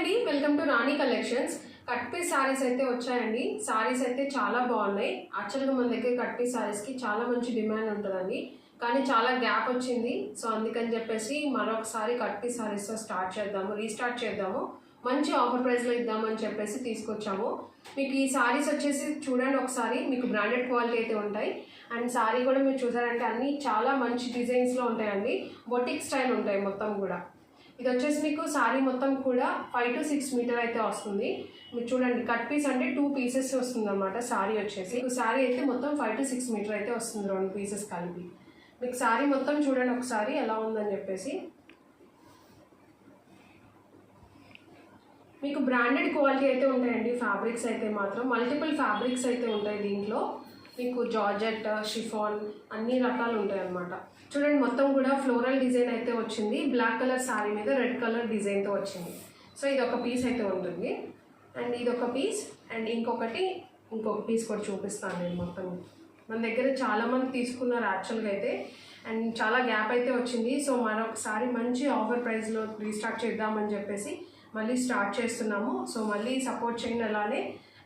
అండి, welcome to Rani collections. Cut piece sarees అయితే వచ్చాయండి. సారీస్ అయితే చాలా బాగున్నాయి. యాక్చువల్గా మన దగ్గర కట్ పీస్ సారీస్కి చాలా మంచి డిమాండ్ ఉంటుందండి, కానీ చాలా గ్యాప్ వచ్చింది. సో అందుకని చెప్పేసి మరొకసారి కట్ పీస్ సారీస్తో రీస్టార్ట్ చేద్దాము, మంచి ఆఫర్ ప్రైస్లో ఇద్దామని చెప్పేసి తీసుకొచ్చాము. మీకు ఈ సారీస్ వచ్చేసి చూడండి ఒకసారి, మీకు బ్రాండెడ్ క్వాలిటీ అయితే ఉంటాయి. అండ్ సారీ కూడా మీరు చూసారంటే అన్నీ చాలా మంచి డిజైన్స్లో ఉంటాయండి. బొటిక్ స్టైల్ ఉంటాయి మొత్తం కూడా. ఇది వచ్చేసి మీకు సారీ మొత్తం కూడా 5 to 6 మీటర్ అయితే వస్తుంది. మీరు చూడండి, కట్ పీస్ అంటే 2 పీసెస్ వస్తుంది అనమాట. సారీ వచ్చేసి సారీ అయితే మొత్తం 5 to 6 మీటర్ అయితే వస్తుంది, 2 పీసెస్ కలిపి. మీకు సారీ మొత్తం చూడండి ఒకసారి ఎలా ఉందని చెప్పేసి. మీకు బ్రాండెడ్ క్వాలిటీ అయితే ఉంటాయండి. ఫ్యాబ్రిక్స్ అయితే మాత్రం మల్టిపుల్ ఫ్యాబ్రిక్స్ అయితే ఉంటాయి దీంట్లో. మీకు జార్జెట్, షిఫాన్ అన్ని రకాలు ఉంటాయి అన్నమాట. చూడండి, మొత్తం కూడా ఫ్లోరల్ డిజైన్ అయితే వచ్చింది. బ్లాక్ కలర్ శారీ మీద రెడ్ కలర్ డిజైన్తో వచ్చింది. సో ఇది ఒక పీస్ అయితే ఉంటుంది. అండ్ ఇది ఒక పీస్, అండ్ ఇంకొక పీస్ కూడా చూపిస్తాను నేను. మొత్తం మన దగ్గర చాలామంది తీసుకున్నారు యాక్చువల్గా అయితే, అండ్ చాలా గ్యాప్ అయితే వచ్చింది. సో మరొకసారి మంచి ఆఫర్ ప్రైస్లో రీస్టార్ట్ చేద్దామని చెప్పేసి మళ్ళీ స్టార్ట్ చేస్తున్నాము. సో మళ్ళీ సపోర్ట్ చేయండి అలానే.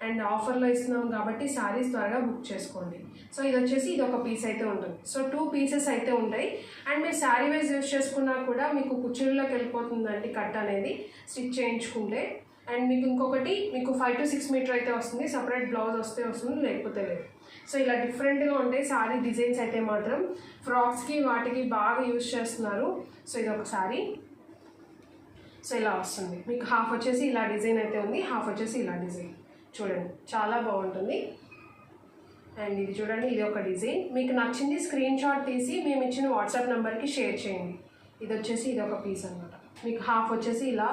అండ్ ఆఫర్లో ఇస్తున్నాం కాబట్టి శారీస్ త్వరగా బుక్ చేసుకోండి. సో ఇది వచ్చేసి ఇది ఒక పీస్ అయితే ఉంటుంది. సో 2 పీసెస్ అయితే ఉంటాయి. అండ్ మీరు శారీ వైజ్ యూజ్ చేసుకున్నా కూడా మీకు కుర్చీల్లోకి వెళ్ళిపోతుందండి కట్ అనేది స్టిచ్ చేయించుకుంటే. అండ్ మీకు ఇంకొకటి మీకు 5 to 6 మీటర్ అయితే వస్తుంది. సపరేట్ బ్లౌజ్ వస్తుంది, లేకపోతే లేదు. సో ఇలా డిఫరెంట్గా ఉంటాయి సారీ డిజైన్స్ అయితే మాత్రం. ఫ్రాక్స్కి వాటికి బాగా యూజ్ చేస్తున్నారు. సో ఇది ఒక సారీ. సో ఇలా వస్తుంది మీకు. హాఫ్ వచ్చేసి ఇలా డిజైన్ అయితే ఉంది, హాఫ్ వచ్చేసి ఇలా డిజైన్. చూడండి చాలా బాగుంటుంది. అండ్ ఇది చూడండి, ఇది ఒక డిజైన్. మీకు నచ్చింది స్క్రీన్ షాట్ తీసి మేము ఇచ్చిన వాట్సాప్ నెంబర్కి షేర్ చేయండి. ఇది వచ్చేసి ఇది ఒక పీస్ అనమాట. మీకు హాఫ్ వచ్చేసి ఇలా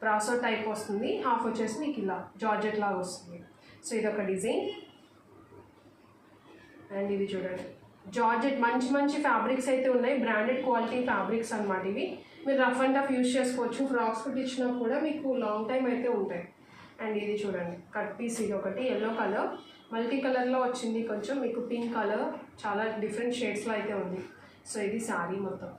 బ్రాసో టైప్ వస్తుంది, హాఫ్ వచ్చేసి మీకు ఇలా జార్జెట్ లాగా వస్తుంది. సో ఇది ఒక డిజైన్. అండ్ ఇది చూడండి, జార్జెట్ మంచి ఫ్యాబ్రిక్స్ అయితే ఉన్నాయి. బ్రాండెడ్ క్వాలిటీ ఫ్యాబ్రిక్స్ అనమాట ఇవి. మీరు రఫ్ అండ్ టఫ్ యూజ్ చేసుకోవచ్చు. ఫ్రాక్స్ కుట్టించినా కూడా మీకు లాంగ్ టైం అయితే ఉంటాయి. అండ్ ఇది చూడండి, కట్ పీస్. ఇది ఒకటి ఎల్లో కలర్, మల్టీ కలర్లో వచ్చింది. కొంచెం మీకు పింక్ కలర్, చాలా డిఫరెంట్ షేడ్స్లో అయితే ఉంది. సో ఇది శారీ మొత్తం.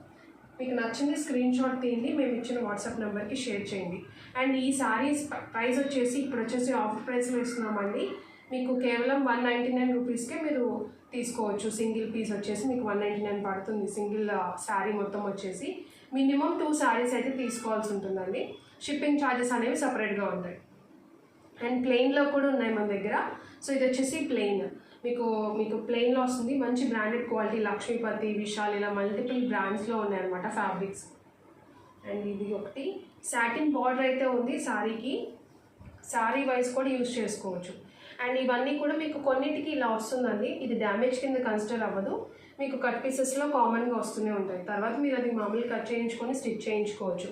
మీకు నచ్చింది స్క్రీన్ షాట్ తీయండి, మేము ఇచ్చిన వాట్సాప్ నెంబర్కి షేర్ చేయండి. అండ్ ఈ శారీస్ ప్రైస్ వచ్చేసి ఇప్పుడు వచ్చేసి ఆఫర్ ప్రైస్లో ఇస్తున్నామండి. మీకు కేవలం 199 రూపీస్కే మీరు తీసుకోవచ్చు. సింగిల్ పీస్ వచ్చేసి మీకు 199 పడుతుంది. సింగిల్ శారీ మొత్తం వచ్చేసి మినిమం 2 శారీస్ అయితే తీసుకోవాల్సి ఉంటుందండి. షిప్పింగ్ ఛార్జెస్ అనేవి సపరేట్గా ఉంటాయి. అండ్ ప్లెయిన్లో కూడా ఉన్నాయి మన దగ్గర. సో ఇది వచ్చేసి ప్లెయిన్, మీకు ప్లెయిన్లో వస్తుంది. మంచి బ్రాండెడ్ క్వాలిటీ లక్ష్మీపతి, విశాల్ ఇలా మల్టిపుల్ బ్రాండ్స్లో ఉన్నాయన్నమాట ఫ్యాబ్రిక్స్. అండ్ ఇది ఒకటి సాటిన్ బార్డర్ అయితే ఉంది శారీకి. శారీ వైజ్ కూడా యూజ్ చేసుకోవచ్చు. అండ్ ఇవన్నీ కూడా మీకు కొన్నిటికి ఇలా వస్తుందండి. ఇది డ్యామేజ్ కింద కన్సిడర్ అవ్వదు. మీకు కట్ పీసెస్లో కామన్గా వస్తూనే ఉంటాయి. తర్వాత మీరు అది మామూలు కట్ చేయించుకొని స్టిచ్ చేయించుకోవచ్చు.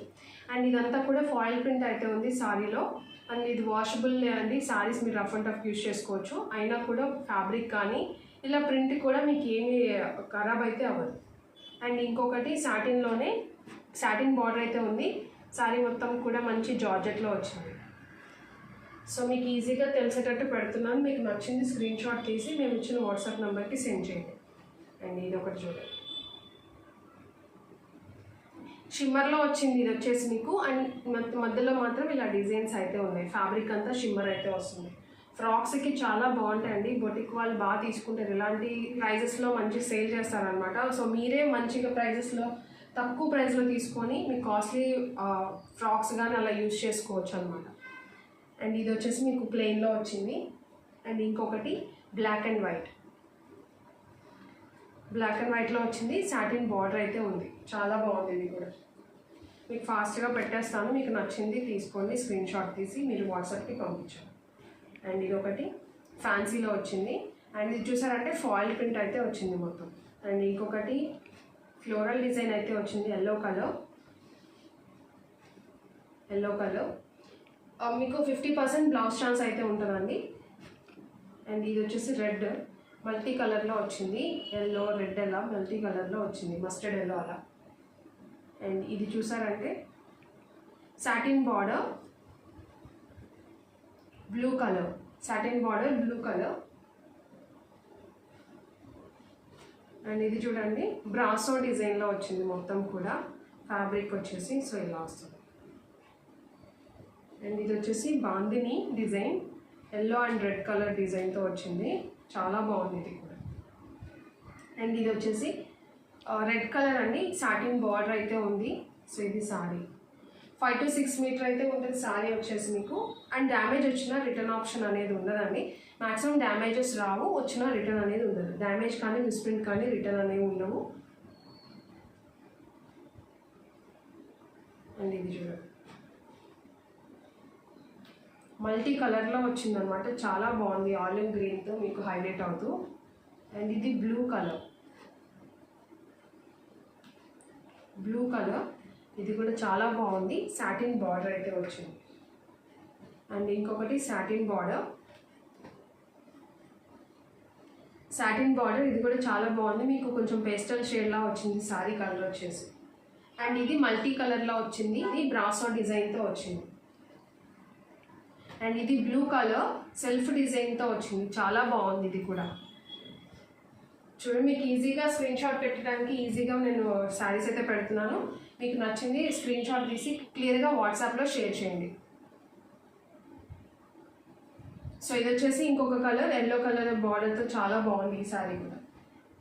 అండ్ ఇదంతా కూడా ఫాయిల్ ప్రింట్ అయితే ఉంది శారీలో. అండ్ ఇది వాషబుల్ అండి. శారీస్ మీరు రఫ్ అండ్ టఫ్ యూజ్ చేసుకోవచ్చు. అయినా కూడా ఫ్యాబ్రిక్ కానీ ఇలా ప్రింట్ కూడా మీకు ఏమీ ఖరాబ్ అయితే అవ్వదు. అండ్ ఇంకొకటి సాటిన్లోనే సాటిన్ బార్డర్ అయితే ఉంది. శారీ మొత్తం కూడా మంచి జార్జెట్లో వచ్చింది. సో మీకు ఈజీగా తెలిసేటట్టు పెడుతున్నాను. మీకు నచ్చింది స్క్రీన్ షాట్ తీసి మేము ఇచ్చిన వాట్సాప్ నెంబర్కి సెండ్ చేయండి. అండ్ ఇది ఒకటి చూడండి, షిమ్మర్లో వచ్చింది. ఇది వచ్చేసి మీకు అండ్ మధ్యలో మాత్రం ఇలా డిజైన్స్ అయితే ఉన్నాయి. ఫ్యాబ్రిక్ అంతా షిమ్మర్ అయితే వస్తుంది. ఫ్రాక్స్కి చాలా బాగుంటాయండి. బొటిక్ వాళ్ళు బాగా తీసుకుంటారు. ఇలాంటి ప్రైజెస్లో మంచి సేల్ చేస్తారనమాట. సో మీరే మంచిగా తక్కువ ప్రైస్లో తీసుకొని మీ కాస్ట్లీ ఫ్రాక్స్ కానీ అలా యూజ్ చేసుకోవచ్చు అనమాట. అండ్ ఇది వచ్చేసి మీకు ప్లెయిన్లో వచ్చింది. అండ్ ఇంకొకటి బ్లాక్ అండ్ వైట్లో వచ్చింది. సాటిన్ బార్డర్ అయితే ఉంది. చాలా బాగుంది. ఇది కూడా మీకు ఫాస్ట్గా పెట్టేస్తాను. మీకు నచ్చింది తీసుకోండి, స్క్రీన్ షాట్ తీసి మీరు వాట్సాప్కి పంపించండి. అండ్ ఇది ఒకటి ఫ్యాన్సీలో వచ్చింది. అండ్ ఇది చూసారంటే ఫాయిల్ ప్రింట్ అయితే వచ్చింది మొత్తం. అండ్ ఇంకొకటి ఫ్లోరల్ డిజైన్ అయితే వచ్చింది. ఎల్లో కలర్ మీకు 50% బ్లౌజ్ ఛాన్స్ అయితే ఉంటుందండి. అండ్ ఇది వచ్చేసి రెడ్ మల్టీ కలర్లో వచ్చింది. ఎల్లో రెడ్ అలా మల్టీ కలర్లో వచ్చింది, మస్టర్డ్ ఎల్లో అలా. అండ్ ఇది చూసారంటే satin border blue colour. And ఇది చూడండి, బ్రాసో డిజైన్లో వచ్చింది మొత్తం కూడా ఫ్యాబ్రిక్ వచ్చేసి. సో ఇలా వస్తుంది. అండ్ ఇది వచ్చేసి bandhani design, yellow and red colour డిజైన్తో వచ్చింది, చాలా బాగుంది ఇది కూడా. అండ్ ఇది వచ్చేసి రెడ్ కలర్ అండి, సాటిన్ బార్డర్ అయితే ఉంది. సో ఇది సారీ 5 to 6 మీటర్ అయితే ఉంటుంది సారీ వచ్చేసి మీకు. అండ్ డ్యామేజ్ వచ్చినా రిటర్న్ ఆప్షన్ అనేది ఉండదండి. మ్యాక్సిమం డ్యామేజెస్ రావు, వచ్చినా రిటర్న్ అనేది ఉండదు. డ్యామేజ్ కానీ మిస్ప్రింట్ కానీ రిటర్న్ అనేవి ఉండవు. అండ్ ఇది చూడండి, మల్టీ కలర్లో వచ్చిందనమాట, చాలా బాగుంది. ఆలివ్ గ్రీన్తో మీకు హైలైట్ అవుతూ. అండ్ ఇది బ్లూ కలర్, ఇది కూడా చాలా బాగుంది. సాటిన్ బార్డర్ అయితే వచ్చింది. అండ్ ఇంకొకటి సాటిన్ బార్డర్, ఇది కూడా చాలా బాగుంది. మీకు కొంచెం పేస్టల్ షేడ్లా వచ్చింది సారీ కలర్ వచ్చేసి. అండ్ ఇది మల్టీ కలర్లో వచ్చింది, ఇది బ్రాసో డిజైన్తో వచ్చింది. అండ్ ఇది బ్లూ కలర్ సెల్ఫ్ డిజైన్తో వచ్చింది, చాలా బాగుంది ఇది కూడా. చూడండి, మీకు ఈజీగా స్క్రీన్ షాట్ పెట్టడానికి ఈజీగా నేను శారీస్ అయితే పెడుతున్నాను. మీకు నచ్చింది స్క్రీన్ షాట్ తీసి క్లియర్గా వాట్సాప్లో షేర్ చేయండి. సో ఇది వచ్చేసి ఇంకొక కలర్, ఎల్లో కలర్ బార్డర్తో చాలా బాగుంది ఈ శారీ కూడా.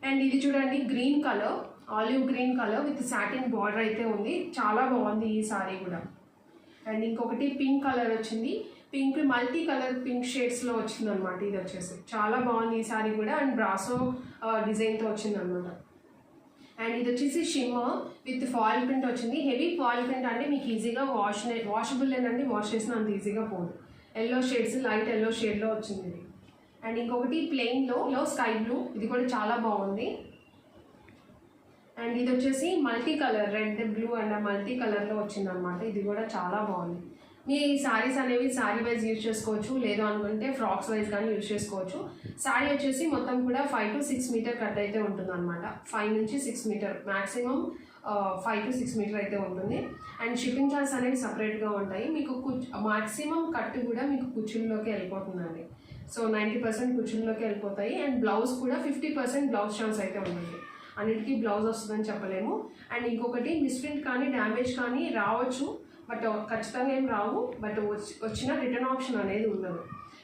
అండ్ ఇది చూడండి, green colour, olive green colour with satin border అయితే ఉంది, చాలా బాగుంది ఈ శారీ కూడా. అండ్ ఇంకొకటి పింక్ కలర్ వచ్చింది, పింక్ మల్టీ కలర్ పింక్ షేడ్స్లో వచ్చింది అనమాట. ఇది వచ్చేసి చాలా బాగుంది ఈ సారీ కూడా. అండ్ బ్రాసో డిజైన్తో వచ్చింది అనమాట. అండ్ ఇది వచ్చేసి షిమ్మర్ విత్ ఫాయిల్ ప్రింట్ వచ్చింది, హెవీ ఫాయిల్ ప్రింట్ అంటే మీకు ఈజీగా వాషబుల్ లేనండి, వాష్ చేసిన అంత ఈజీగా పోదు. ఎల్లో షేడ్స్, లైట్ ఎల్లో షేడ్లో వచ్చింది ఇది. అండ్ ఇంకొకటి ప్లెయిన్లో స్కై బ్లూ, ఇది కూడా చాలా బాగుంది. అండ్ ఇది వచ్చేసి multi colour, red blue and multi కలర్లో వచ్చింది అనమాట, ఇది కూడా చాలా బాగుంది. మీ శారీస్ అనేవి శారీ వైజ్ యూజ్ చేసుకోవచ్చు, లేదు అనుకుంటే ఫ్రాక్స్ వైజ్ కానీ యూజ్ చేసుకోవచ్చు. శారీ వచ్చేసి మొత్తం కూడా 5 to 6 మీటర్ కట్ అయితే ఉంటుంది అనమాట. 5 నుంచి 6 మీటర్, మ్యాక్సిమం 5 to 6 మీటర్ అయితే ఉంటుంది. అండ్ షిప్పింగ్ ఛార్జెస్ అనేవి సపరేట్గా ఉంటాయి. మీకు మ్యాక్సిమం కట్ కూడా మీకు కుచ్చుల్లోకి వెళ్ళిపోతుందండి. సో 90% కుచ్చుల్లోకి వెళ్ళిపోతాయి. అండ్ బ్లౌజ్ కూడా 50% బ్లౌజ్ ఛాన్స్ అయితే ఉంటుంది. అన్నిటికీ బ్లౌజ్ వస్తుందని చెప్పలేము. అండ్ ఇంకొకటి మిస్ప్రింట్ కానీ డ్యామేజ్ కానీ రావచ్చు, బట్ ఖచ్చితంగా ఏం రావు. బట్ వచ్చిన రిటర్న్ ఆప్షన్ అనేది ఉండదు.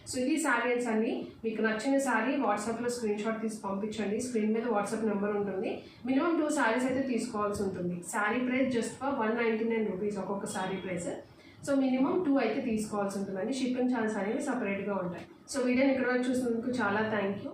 సో ఇది శారీస్ అండి. మీకు నచ్చిన శారీ వాట్సాప్లో స్క్రీన్ షాట్ తీసి పంపించండి. స్క్రీన్ మీద వాట్సాప్ నెంబర్ ఉంటుంది. మినిమం 2 శారీస్ అయితే తీసుకోవాల్సి ఉంటుంది. Sari price just for 199 rupees ఒక్కొక్క శారీ ప్రైస్. సో మినిమం 2 అయితే తీసుకోవాల్సి ఉంటుందండి. షిప్పింగ్ ఛార్జెస్ అనేవి సపరేట్గా ఉంటాయి. సో వీడియోని ఇక్కడ వరకు చూసినందుకు చాలా థ్యాంక్ యూ.